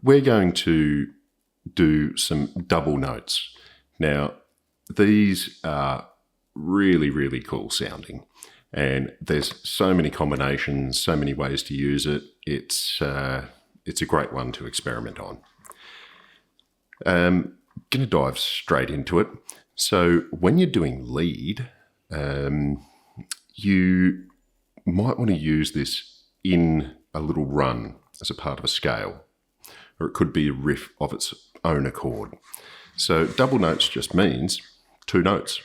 we're going to do some double notes. Now, these are really, really cool sounding, and there's so many combinations, so many ways to use it. It's a great one to experiment on. Going to dive straight into it. So when you're doing lead, you might want to use this in a little run as a part of a scale, or it could be a riff of its own accord. So double notes just means 2 notes.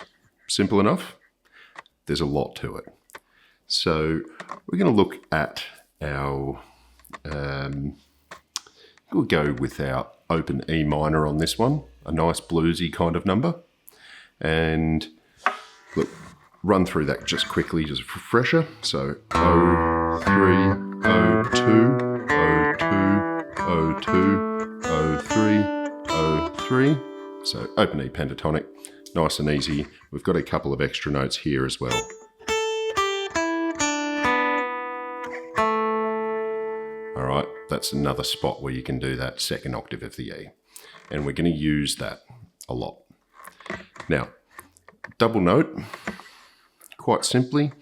Simple enough. There's a lot to it. So we're going to look at our, we'll go with our open E minor on this one, a nice bluesy kind of number. And look, run through that just quickly, just a refresher. So 0, 3, 0, 2, 0, 2, 0, 2, 0, 3, 0, 3. So open E pentatonic, nice and easy. We've got a couple of extra notes here as well. All right, that's another spot where you can do that second octave of the E. And we're going to use that a lot. Now, double note, quite simply,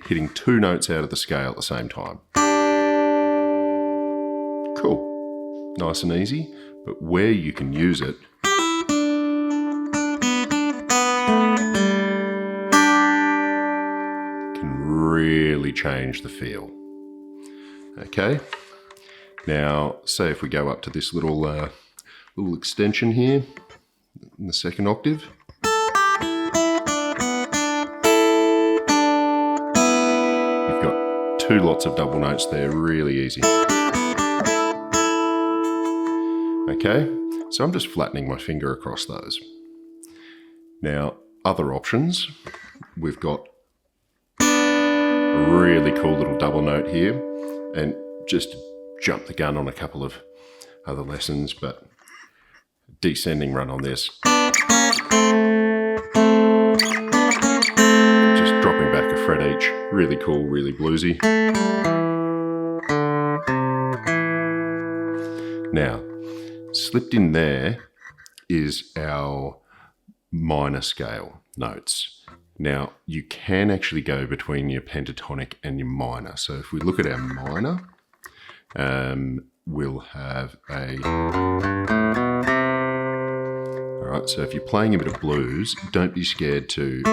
hitting 2 notes out of the scale at the same time. Cool, nice and easy, but where you can use it, can really change the feel. Okay, now say if we go up to this little extension here in the second octave, you've got 2 lots of double notes there, really easy. Okay, so I'm just flattening my finger across those. Now, other options, we've got a really cool little double note here, and just to jump the gun on a couple of other lessons, but descending run on this. Just dropping back a fret each, really cool, really bluesy. Now, slipped in there is our minor scale notes. Now, you can actually go between your pentatonic and your minor. So if we look at our minor, we'll have a... All right, so if you're playing a bit of blues, don't be scared to...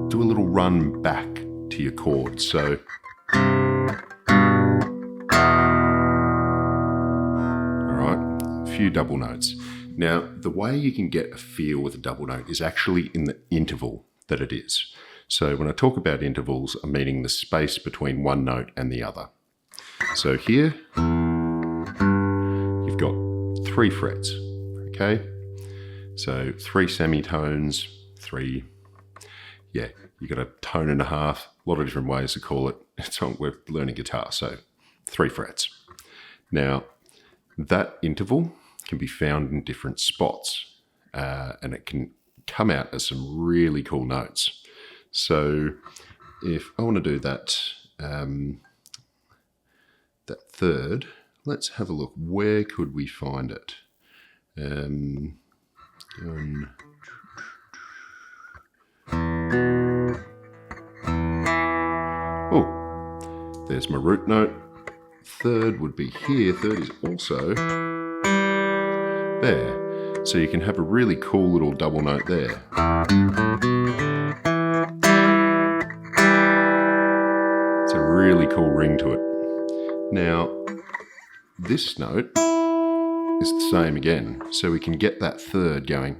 do a little run back to your chords. So... few double notes. Now, the way you can get a feel with a double note is actually in the interval that it is. So when I talk about intervals, I'm meaning the space between one note and the other. So here, you've got 3 frets, okay? So 3 semitones, 3, yeah, you got a tone and a half, a lot of different ways to call it. It's on, we're learning guitar, so 3 frets. Now, that interval can be found in different spots, and it can come out as some really cool notes. So if I want to do that, that third, let's have a look. Where could we find it? Oh, there's my root note. Third would be here. Third is also there. So you can have a really cool little double note there. It's a really cool ring to it. Now, this note is the same again. So we can get that third going.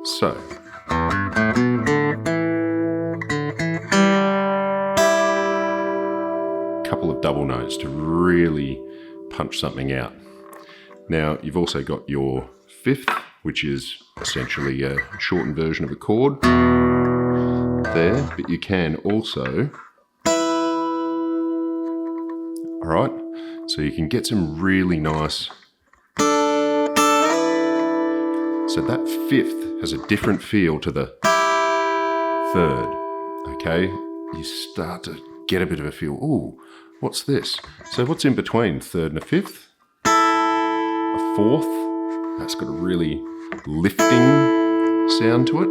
So. Couple of double notes to really punch something out. Now, you've also got your 5th, which is essentially a shortened version of a chord there, but you can also, all right, so you can get some really nice, so that 5th has a different feel to the third. Okay, you start to get a bit of a feel. Ooh, what's this? So what's in between third and a fifth? A fourth. That's got a really lifting sound to it.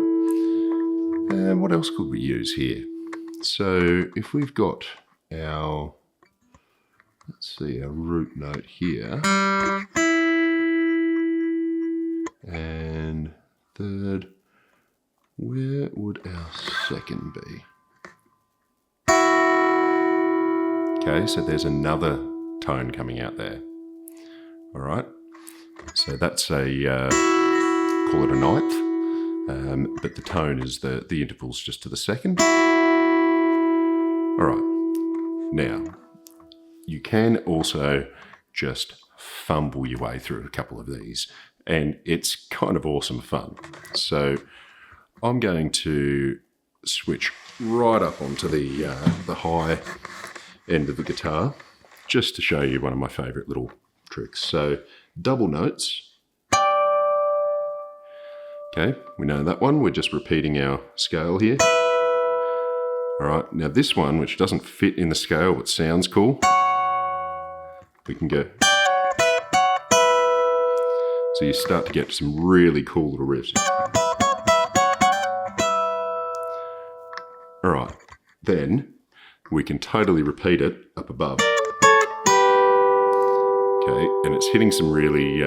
And what else could we use here? So if we've got our, let's see, our root note here, and third, where would our second be? Okay, so there's another tone coming out there. All right, so that's a, call it a ninth, but the tone is the interval's just to the second. All right, now you can also just fumble your way through a couple of these, and it's kind of awesome fun. So I'm going to switch right up onto the high end of the guitar, just to show you one of my favorite little tricks. So double notes. Okay, we know that one. We're just repeating our scale here. All right, now this one, which doesn't fit in the scale but sounds cool, we can go. So you start to get some really cool little riffs. All right, then we can totally repeat it up above. Okay, and it's hitting some really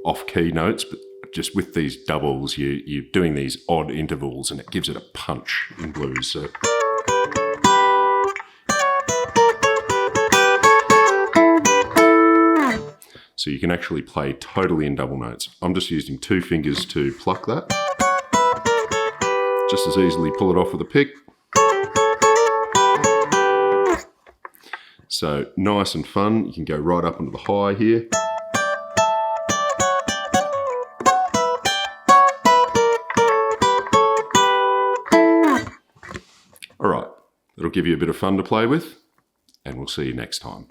off-key notes, but just with these doubles, you're doing these odd intervals, and it gives it a punch in blues. So you can actually play totally in double notes. I'm just using 2 fingers to pluck that. Just as easily pull it off with a pick. So nice and fun. You can go right up into the high here. All right, that'll give you a bit of fun to play with, and we'll see you next time.